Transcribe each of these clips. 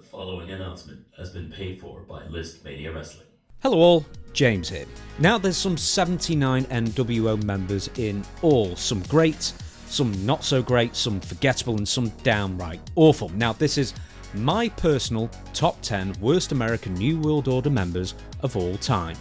following announcement has been paid for by ListMania Wrestling. Hello all, James here. Now there's some 79 nWo members in all, some great, some not so great, some forgettable and some downright awful. Now this is my personal top 10 worst American New World Order members of all time.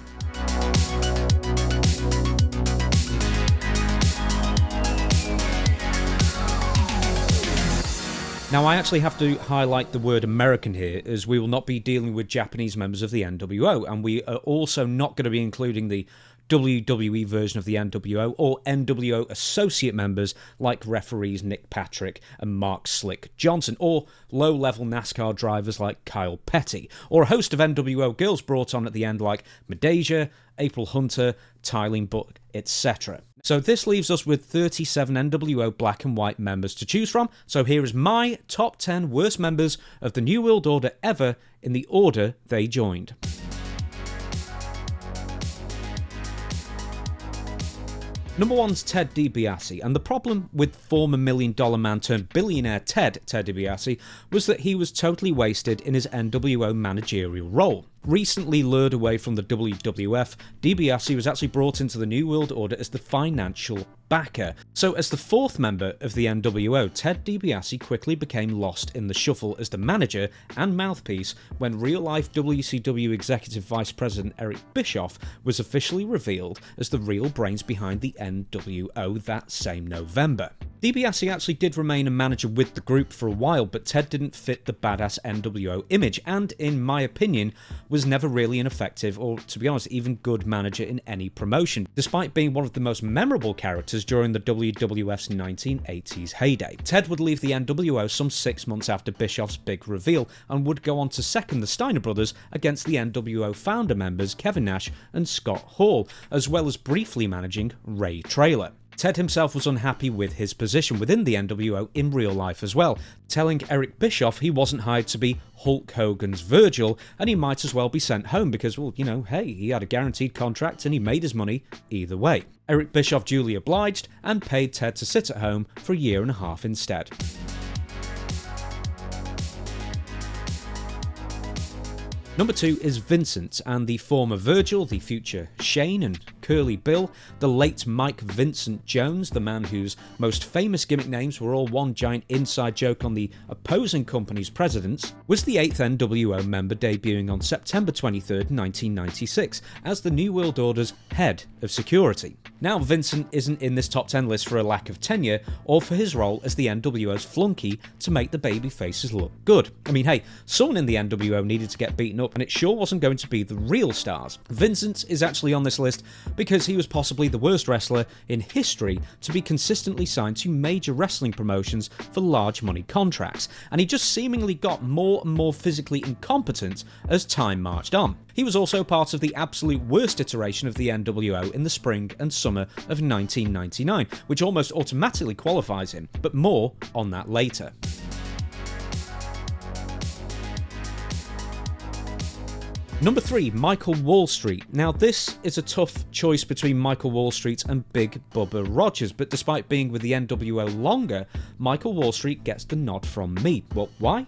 Now I actually have to highlight the word American here, as we will not be dealing with Japanese members of the nWo, and we are also not going to be including the WWE version of the nWo or nWo associate members like referees Nick Patrick and Mark Slick Johnson, or low-level NASCAR drivers like Kyle Petty, or a host of nWo girls brought on at the end like Medeja, April Hunter, Tylene Buck, etc. So this leaves us with 37 nWo black and white members to choose from, so here is my top 10 worst members of the New World Order ever in the order they joined. Number 1's Ted DiBiase, and the problem with former $1 million man turned billionaire Ted DiBiase was that he was totally wasted in his nWo managerial role. Recently lured away from the WWF, DiBiase was actually brought into the New World Order as the financial backer. So as the fourth member of the nWo, Ted DiBiase quickly became lost in the shuffle as the manager and mouthpiece when real-life WCW Executive Vice President Eric Bischoff was officially revealed as the real brains behind the nWo that same November. DiBiase actually did remain a manager with the group for a while, but Ted didn't fit the badass nWo image, and in my opinion, was never really an effective, or to be honest, even good manager in any promotion, despite being one of the most memorable characters during the WWF's 1980s heyday. Ted would leave the nWo some 6 months after Bischoff's big reveal, and would go on to second the Steiner brothers against the nWo founder members Kevin Nash and Scott Hall, as well as briefly managing Ray Traylor. Ted himself was unhappy with his position within the nWo in real life as well, telling Eric Bischoff he wasn't hired to be Hulk Hogan's Virgil, and he might as well be sent home because, well, you know, hey, he had a guaranteed contract and he made his money either way. Eric Bischoff duly obliged and paid Ted to sit at home for a year and a half instead. Number 2 is Vincent, and the former Virgil, the future Shane and Curly Bill, the late Mike Vincent Jones, the man whose most famous gimmick names were all one giant inside joke on the opposing company's presidents, was the 8th nWo member debuting on September 23rd, 1996, as the New World Order's head of security. Now, Vincent isn't in this top 10 list for a lack of tenure, or for his role as the nWo's flunky to make the baby faces look good. I mean, hey, someone in the nWo needed to get beaten up, and it sure wasn't going to be the real stars. Vincent is actually on this list because he was possibly the worst wrestler in history to be consistently signed to major wrestling promotions for large money contracts, and he just seemingly got more and more physically incompetent as time marched on. He was also part of the absolute worst iteration of the nWo in the spring and summer of 1999, which almost automatically qualifies him, but more on that later. Number 3, Michael Wallstreet. Now this is a tough choice between Michael Wallstreet and Big Bubba Rogers, but despite being with the nWo longer, Michael Wallstreet gets the nod from me. Well, why?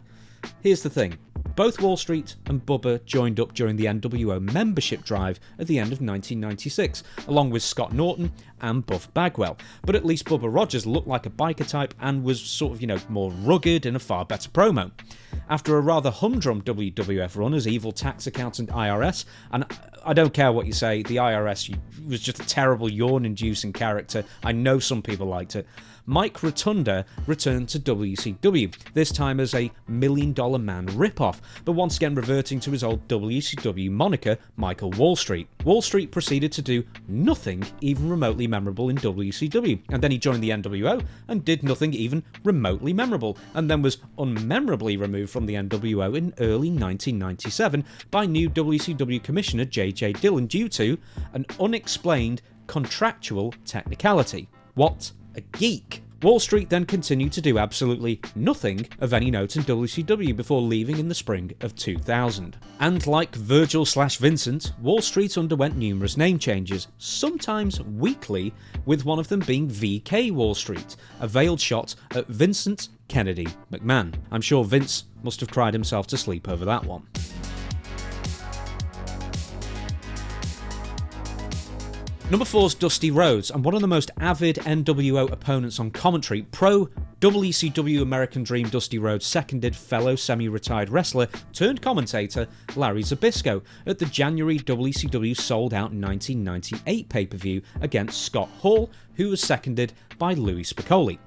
Here's the thing. Both Wallstreet and Bubba joined up during the nWo membership drive at the end of 1996, along with Scott Norton and Buff Bagwell. But at least Bubba Rogers looked like a biker type and was sort of, you know, more rugged and a far better promo. After a rather humdrum WWF run as evil tax accountant IRS, and I don't care what you say, the IRS was just a terrible yawn-inducing character. I know some people liked it. Mike Rotunda returned to WCW, this time as a $1 Million Man ripoff, but once again reverting to his old WCW moniker, Michael Wallstreet. Wallstreet proceeded to do nothing even remotely memorable in WCW, and then he joined the nWo and did nothing even remotely memorable, and then was unmemorably removed from the nWo in early 1997 by new WCW Commissioner J.J. Dillon due to an unexplained contractual technicality. What a geek. Wallstreet then continued to do absolutely nothing of any note in WCW before leaving in the spring of 2000. And like Virgil/Vincent, Wallstreet underwent numerous name changes, sometimes weekly, with one of them being VK Wallstreet, a veiled shot at Vincent Kennedy McMahon. I'm sure Vince must have cried himself to sleep over that one. Number 4's Dusty Rhodes, and one of the most avid nWo opponents on commentary. Pro WCW American Dream Dusty Rhodes seconded fellow semi-retired wrestler turned commentator Larry Zbyszko at the January WCW sold-out 1998 pay-per-view against Scott Hall, who was seconded by Louis Spicolli.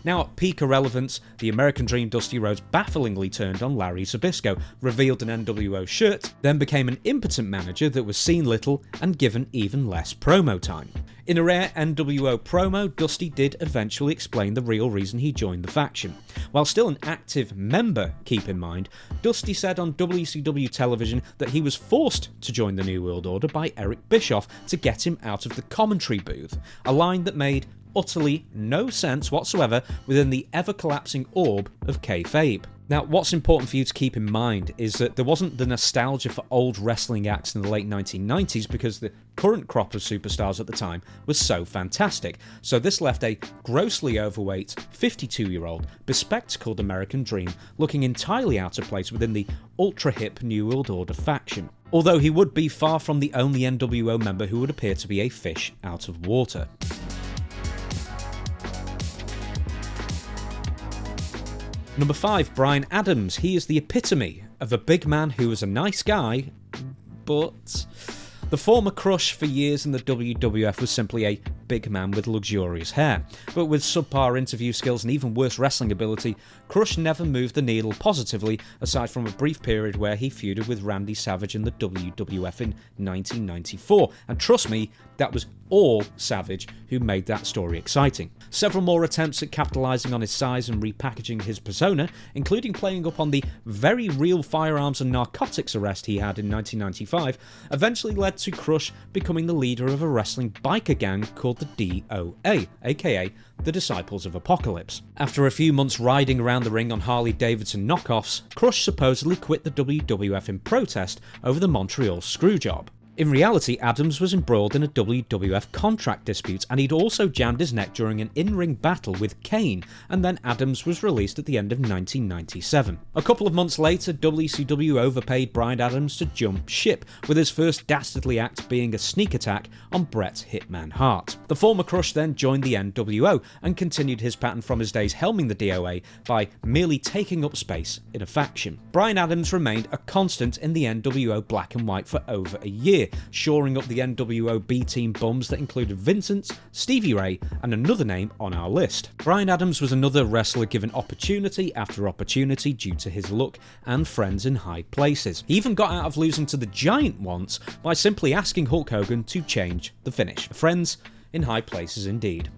Now at peak irrelevance, the American Dream Dusty Rhodes bafflingly turned on Larry Zbyszko, revealed an nWo shirt, then became an impotent manager that was seen little and given even less promo time. In a rare nWo promo, Dusty did eventually explain the real reason he joined the faction. While still an active member, keep in mind, Dusty said on WCW television that he was forced to join the New World Order by Eric Bischoff to get him out of the commentary booth, a line that made utterly no sense whatsoever within the ever-collapsing orb of kayfabe. Now, what's important for you to keep in mind is that there wasn't the nostalgia for old wrestling acts in the late 1990s because the current crop of superstars at the time was so fantastic. So this left a grossly overweight 52-year-old, bespectacled American Dream looking entirely out of place within the ultra-hip New World Order faction. Although he would be far from the only nWo member who would appear to be a fish out of water. Number 5, Bryan Adams. He is the epitome of a big man who was a nice guy, but the former crush for years in the WWF was simply a big man with luxurious hair. But with subpar interview skills and even worse wrestling ability, Crush never moved the needle positively, aside from a brief period where he feuded with Randy Savage in the WWF in 1994. And trust me, that was all Savage who made that story exciting. Several more attempts at capitalising on his size and repackaging his persona, including playing up on the very real firearms and narcotics arrest he had in 1995, eventually led to Crush becoming the leader of a wrestling biker gang called the DOA, aka the Disciples of Apocalypse. After a few months riding around the ring on Harley-Davidson knockoffs, Crush supposedly quit the WWF in protest over the Montreal screwjob. In reality, Adams was embroiled in a WWF contract dispute, and he'd also jammed his neck during an in-ring battle with Kane, and then Adams was released at the end of 1997. A couple of months later, WCW overpaid Bryan Adams to jump ship, with his first dastardly act being a sneak attack on Bret Hitman Hart. The former Crush then joined the nWo, and continued his pattern from his days helming the DOA by merely taking up space in a faction. Bryan Adams remained a constant in the nWo black and white for over a year, shoring up the nWo B-team bums that included Vincent, Stevie Ray, and another name on our list. Bryan Adams was another wrestler given opportunity after opportunity due to his look and friends in high places. He even got out of losing to the Giant once by simply asking Hulk Hogan to change the finish. Friends in high places indeed.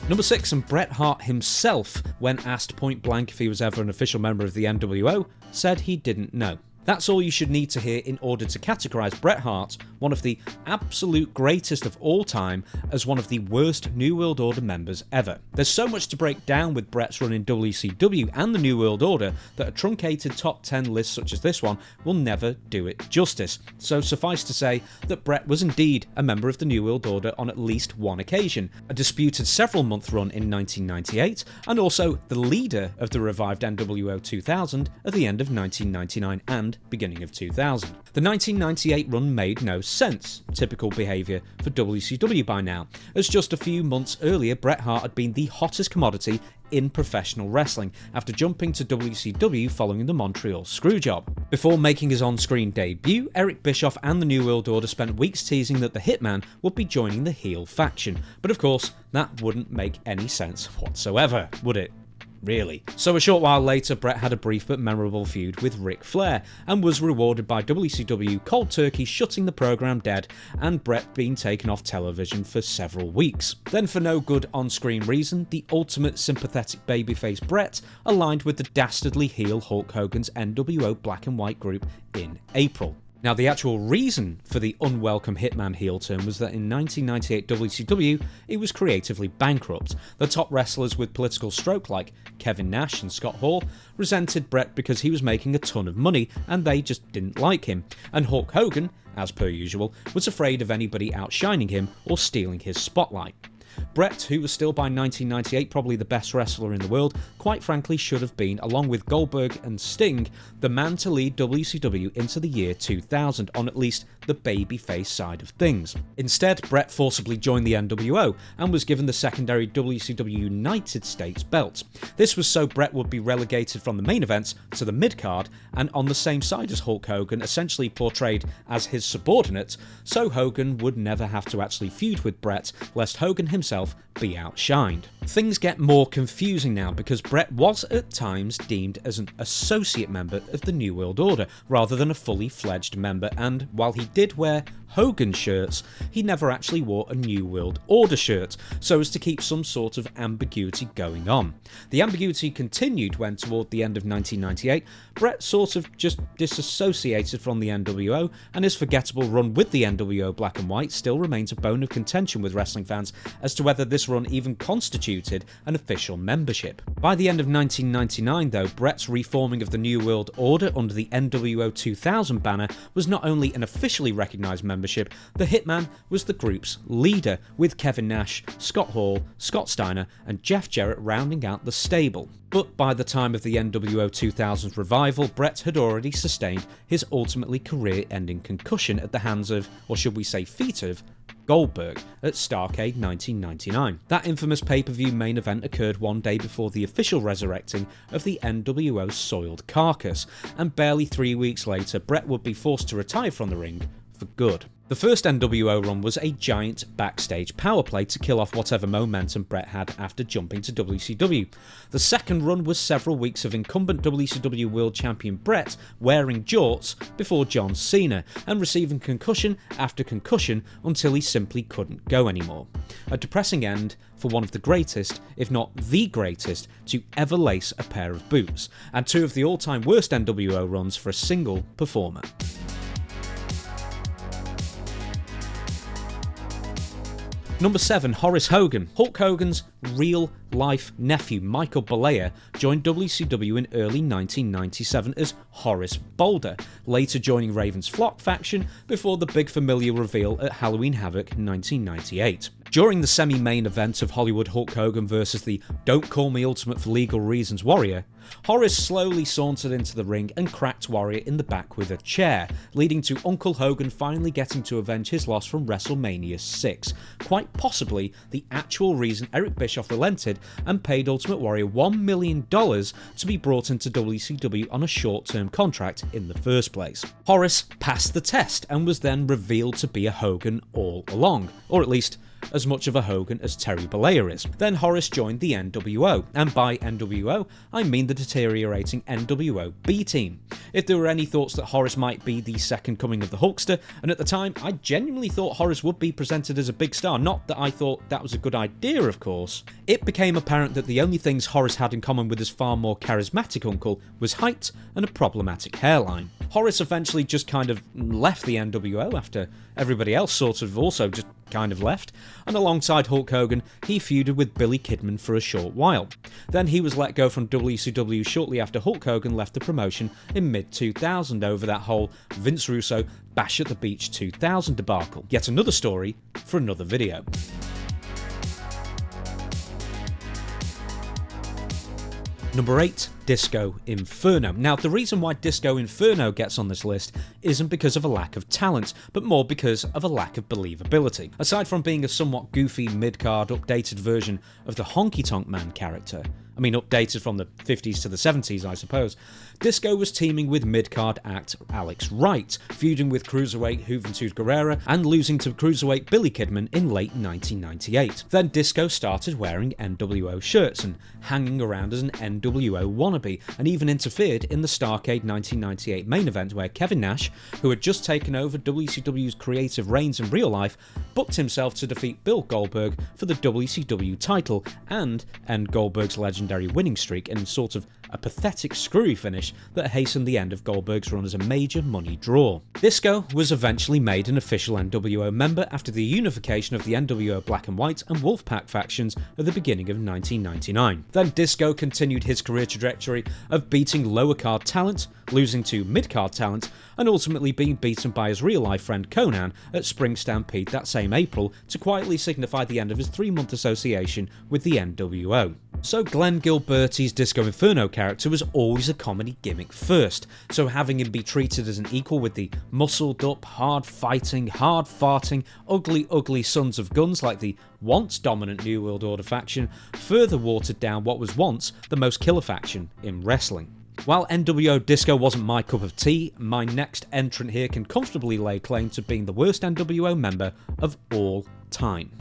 Number 6, and Bret Hart himself, when asked point blank if he was ever an official member of the nWo, said he didn't know. That's all you should need to hear in order to categorise Bret Hart, one of the absolute greatest of all time, as one of the worst New World Order members ever. There's so much to break down with Bret's run in WCW and the New World Order that a truncated top 10 list such as this one will never do it justice. So suffice to say that Bret was indeed a member of the New World Order on at least one occasion, a disputed several-month run in 1998, and also the leader of the revived nWo 2000 at the end of 1999 and beginning of 2000. The 1998 run made no sense, typical behaviour for WCW by now, as just a few months earlier Bret Hart had been the hottest commodity in professional wrestling after jumping to WCW following the Montreal screwjob. Before making his on-screen debut, Eric Bischoff and the New World Order spent weeks teasing that the Hitman would be joining the heel faction, but of course that wouldn't make any sense whatsoever, would it? Really. So a short while later, Bret had a brief but memorable feud with Ric Flair, and was rewarded by WCW cold turkey shutting the program dead, and Bret being taken off television for several weeks. Then for no good on-screen reason, the ultimate sympathetic babyface Bret aligned with the dastardly heel Hulk Hogan's nWo black and white group in April. Now, the actual reason for the unwelcome Hitman heel turn was that in 1998 WCW, it was creatively bankrupt. The top wrestlers with political stroke like Kevin Nash and Scott Hall resented Bret because he was making a ton of money and they just didn't like him. And Hulk Hogan, as per usual, was afraid of anybody outshining him or stealing his spotlight. Bret, who was still by 1998 probably the best wrestler in the world, quite frankly should have been, along with Goldberg and Sting, the man to lead WCW into the year 2000 on at least the babyface side of things. Instead, Bret forcibly joined the nWo and was given the secondary WCW United States belt. This was so Bret would be relegated from the main events to the mid-card and on the same side as Hulk Hogan, essentially portrayed as his subordinate, so Hogan would never have to actually feud with Bret, lest Hogan himself be outshined. Things get more confusing now because Bret was at times deemed as an associate member of the New World Order rather than a fully fledged member, and while he did wear Hogan shirts, he never actually wore a New World Order shirt, so as to keep some sort of ambiguity going on. The ambiguity continued when, toward the end of 1998, Bret sort of just disassociated from the nWo, and his forgettable run with the nWo Black and White still remains a bone of contention with wrestling fans as to whether this run even constituted an official membership. By the end of 1999 though, Bret's reforming of the New World Order under the nWo 2000 banner was not only an officially recognised membership, the Hitman was the group's leader, with Kevin Nash, Scott Hall, Scott Steiner and Jeff Jarrett rounding out the stable. But by the time of the nWo 2000's revival, Bret had already sustained his ultimately career-ending concussion at the hands of, or should we say feet of, Goldberg at Starrcade 1999. That infamous pay-per-view main event occurred one day before the official resurrecting of the nWo's soiled carcass, and barely 3 weeks later Bret would be forced to retire from the ring for good. The first nWo run was a giant backstage power play to kill off whatever momentum Bret had after jumping to WCW. The second run was several weeks of incumbent WCW World Champion Bret wearing jorts before John Cena and receiving concussion after concussion until he simply couldn't go anymore. A depressing end for one of the greatest, if not the greatest, to ever lace a pair of boots, and two of the all-time worst nWo runs for a single performer. Number 7, Horace Hogan. Hulk Hogan's real-life nephew, Michael Balea, joined WCW in early 1997 as Horace Boulder, later joining Raven's Flock faction before the big familiar reveal at Halloween Havoc 1998. During the semi-main event of Hollywood Hulk Hogan versus the Don't Call Me Ultimate for Legal Reasons Warrior, Horace slowly sauntered into the ring and cracked Warrior in the back with a chair, leading to Uncle Hogan finally getting to avenge his loss from WrestleMania 6, quite possibly the actual reason Eric Bischoff relented and paid Ultimate Warrior $1 million to be brought into WCW on a short-term contract in the first place. Horace passed the test and was then revealed to be a Hogan all along, or at least as much of a Hogan as Terry Bollea is. Then Horace joined the nWo, and by nWo, I mean the deteriorating nWo B-Team. If there were any thoughts that Horace might be the second coming of the Hulkster, and at the time, I genuinely thought Horace would be presented as a big star, not that I thought that was a good idea, of course, it became apparent that the only things Horace had in common with his far more charismatic uncle was height and a problematic hairline. Horace eventually just kind of left the nWo after everybody else sort of also just kind of left, and alongside Hulk Hogan, he feuded with Billy Kidman for a short while. Then he was let go from WCW shortly after Hulk Hogan left the promotion in mid-2000 over that whole Vince Russo Bash at the Beach 2000 debacle. Yet another story for another video. Number 8, Disco Inferno. Now, the reason why Disco Inferno gets on this list isn't because of a lack of talent, but more because of a lack of believability. Aside from being a somewhat goofy mid-card updated version of the Honky Tonk Man character, I mean updated from the 50s to the 70s I suppose, Disco was teaming with mid-card act Alex Wright, feuding with cruiserweight Juventud Guerrera and losing to cruiserweight Billy Kidman in late 1998. Then Disco started wearing nWo shirts and hanging around as an nWo wannabe, and even interfered in the Starrcade 1998 main event where Kevin Nash, who had just taken over WCW's creative reins in real life, booked himself to defeat Bill Goldberg for the WCW title and end Goldberg's legendary winning streak in sort of a pathetic screwy finish that hastened the end of Goldberg's run as a major money draw. Disco was eventually made an official nWo member after the unification of the nWo Black and White and Wolfpack factions at the beginning of 1999. Then Disco continued his career trajectory of beating lower card talent, losing to mid-card talent, and ultimately being beaten by his real-life friend Conan at Spring Stampede that same April to quietly signify the end of his 3-month association with the nWo. So Glenn Gilberti's Disco Inferno character was always a comedy gimmick first, so having him be treated as an equal with the muscled up, hard fighting, hard farting, ugly sons of guns like the once dominant New World Order faction further watered down what was once the most killer faction in wrestling. While nWo Disco wasn't my cup of tea, my next entrant here can comfortably lay claim to being the worst nWo member of all time.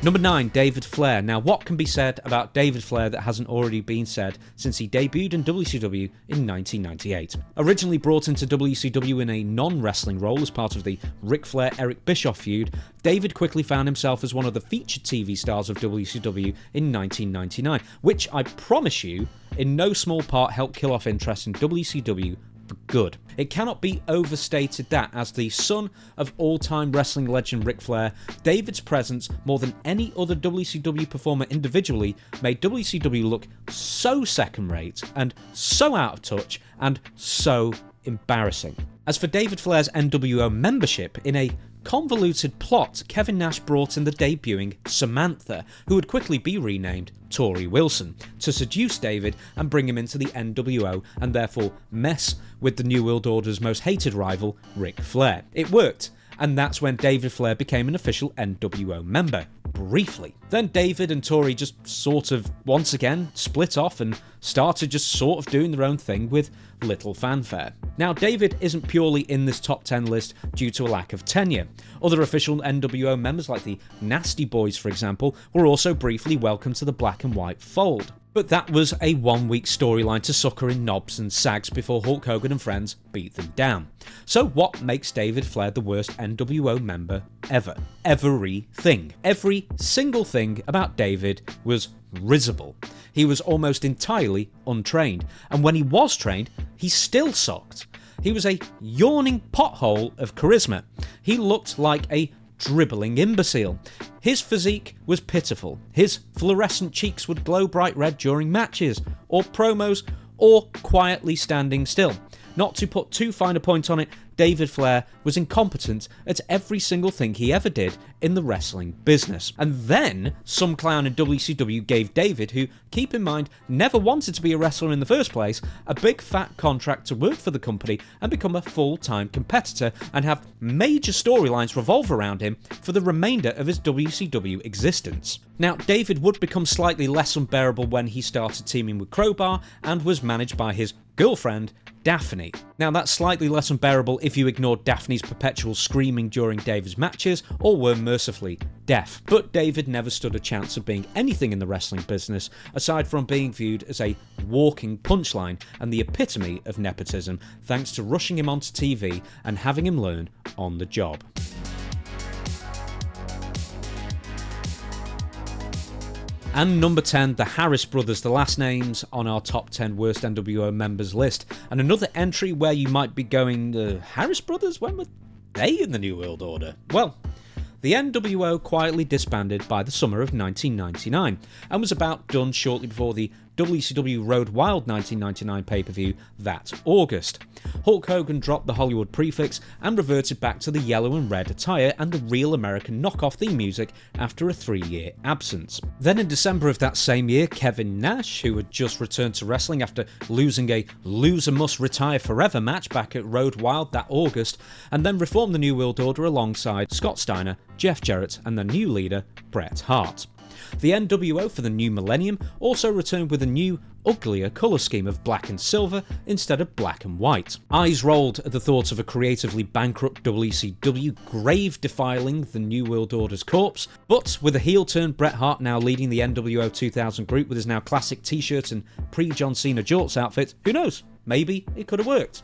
Number 9, David Flair. Now, what can be said about David Flair that hasn't already been said since he debuted in WCW in 1998? Originally brought into WCW in a non-wrestling role as part of the Ric Flair-Eric Bischoff feud, David quickly found himself as one of the featured TV stars of WCW in 1999, which I promise you, in no small part helped kill off interest in WCW for good. It cannot be overstated that, as the son of all-time wrestling legend Ric Flair, David's presence, more than any other WCW performer individually, made WCW look so second-rate and so out of touch and so embarrassing. As for David Flair's nWo membership, in a convoluted plot, Kevin Nash brought in the debuting Samantha, who would quickly be renamed Tori Wilson, to seduce David and bring him into the nWo and therefore mess with the New World Order's most hated rival, Ric Flair. It worked, and that's when David Flair became an official nWo member. Briefly. Then David and Tori just sort of once again split off and started just sort of doing their own thing with little fanfare. Now, David isn't purely in this top 10 list due to a lack of tenure. Other official nWo members like the Nasty Boys, for example, were also briefly welcomed to the Black and White fold. But that was a one-week storyline to sucker in knobs and sags before Hulk Hogan and friends beat them down. So what makes David Flair the worst nWo member ever? Everything. Every single thing about David was risible. He was almost entirely untrained, and when he was trained, he still sucked. He was a yawning pothole of charisma. He looked like a dribbling imbecile. His physique was pitiful. His fluorescent cheeks would glow bright red during matches, or promos, or quietly standing still. Not to put too fine a point on it, David Flair was incompetent at every single thing he ever did in the wrestling business. And then, some clown in WCW gave David, who, keep in mind, never wanted to be a wrestler in the first place, a big fat contract to work for the company and become a full-time competitor and have major storylines revolve around him for the remainder of his WCW existence. Now, David would become slightly less unbearable when he started teaming with Crowbar and was managed by his girlfriend, Daphne. Now, that's slightly less unbearable if you ignored Daphne's perpetual screaming during David's matches or were mercifully deaf. But David never stood a chance of being anything in the wrestling business aside from being viewed as a walking punchline and the epitome of nepotism, thanks to rushing him onto TV and having him learn on the job. And number 10, the Harris brothers, the last names on our top 10 worst nWo members list. And another entry where you might be going, the Harris brothers? When were they in the New World Order? Well, the nWo quietly disbanded by the summer of 1999 and was about done shortly before the WCW Road Wild 1999 pay-per-view that August. Hulk Hogan dropped the Hollywood prefix and reverted back to the yellow and red attire and the real American knockoff theme music after a 3-year absence. Then in December of that same year, Kevin Nash, who had just returned to wrestling after losing a loser must retire forever match back at Road Wild that August, and then reformed the New World Order alongside Scott Steiner, Jeff Jarrett and the new leader, Bret Hart. The nWo for the new millennium also returned with a new, uglier colour scheme of black and silver instead of black and white. Eyes rolled at the thought of a creatively bankrupt WCW grave defiling the New World Order's corpse, but with a heel-turned Bret Hart now leading the nWo 2000 group with his now classic t-shirt and pre-John Cena jorts outfit, who knows, maybe it could have worked.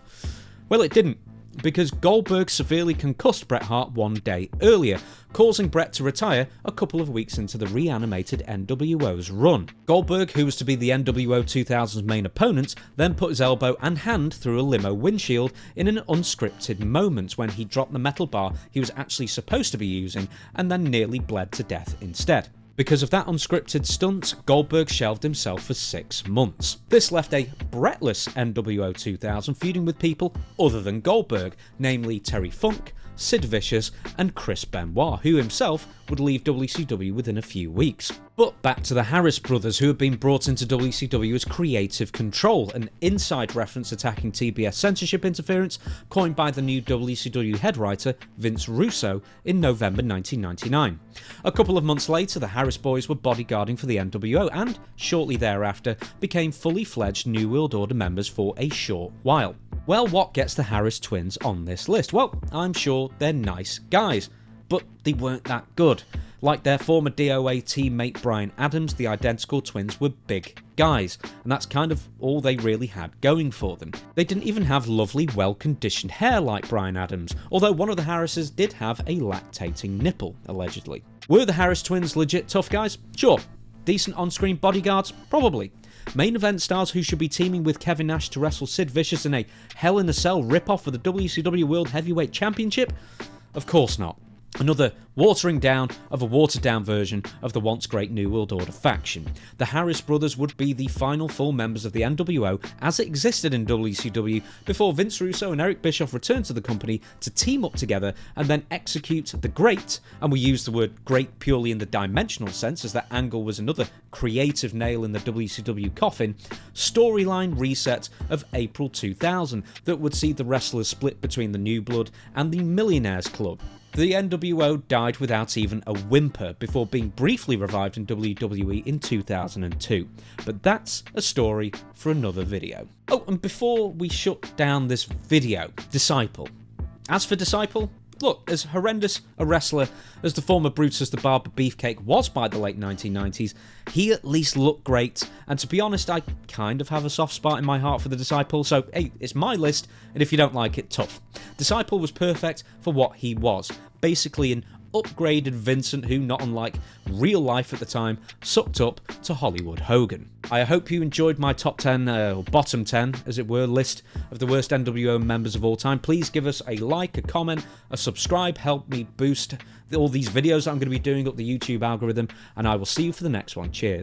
Well, it didn't. because Goldberg severely concussed Bret Hart one day earlier, causing Bret to retire a couple of weeks into the reanimated nWo's run. Goldberg, who was to be the nWo 2000's main opponent, then put his elbow and hand through a limo windshield in an unscripted moment when he dropped the metal bar he was actually supposed to be using and then nearly bled to death instead. Because of that unscripted stunt, Goldberg shelved himself for 6 months. This left a Bretless nWo 2000 feuding with people other than Goldberg, namely Terry Funk, Sid Vicious and Chris Benoit, who himself would leave WCW within a few weeks. But back to the Harris brothers, who had been brought into WCW as creative control, an inside reference attacking TBS censorship interference coined by the new WCW head writer Vince Russo in November 1999. A couple of months later, the Harris boys were bodyguarding for the nWo and, shortly thereafter, became fully fledged New World Order members for a short while. Well, what gets the Harris twins on this list? Well, I'm sure they're nice guys, but they weren't that good. Like their former DOA teammate Bryan Adams, the identical twins were big guys, and that's kind of all they really had going for them. They didn't even have lovely, well-conditioned hair like Bryan Adams, although one of the Harrises did have a lactating nipple, allegedly. Were the Harris twins legit tough guys? Sure. Decent on-screen bodyguards? Probably. Main event stars who should be teaming with Kevin Nash to wrestle Sid Vicious in a Hell in a Cell ripoff for the WCW World Heavyweight Championship? Of course not. Another watering down of a watered down version of the once great New World Order faction. The Harris brothers would be the final full members of the nWo as it existed in WCW before Vince Russo and Eric Bischoff returned to the company to team up together and then execute the great, and we use the word great purely in the dimensional sense as that angle was another creative nail in the WCW coffin, storyline reset of April 2000 that would see the wrestlers split between the New Blood and the Millionaires Club. The nWo died without even a whimper before being briefly revived in WWE in 2002, but that's a story for another video. Oh, and before we shut down this video, Disciple. As for Disciple, look, as horrendous a wrestler as the former Brutus the Barber Beefcake was by the late 1990s, he at least looked great, and to be honest, I kind of have a soft spot in my heart for the Disciple, so hey, it's my list, and if you don't like it, tough. Disciple was perfect for what he was, basically an upgraded Vincent who, not unlike real life at the time, sucked up to Hollywood Hogan. I hope you enjoyed my top 10, or bottom 10, as it were, list of the worst nWo members of all time. Please give us a like, a comment, a subscribe, help me boost all these videos that I'm going to be doing up the YouTube algorithm, and I will see you for the next one. Cheers.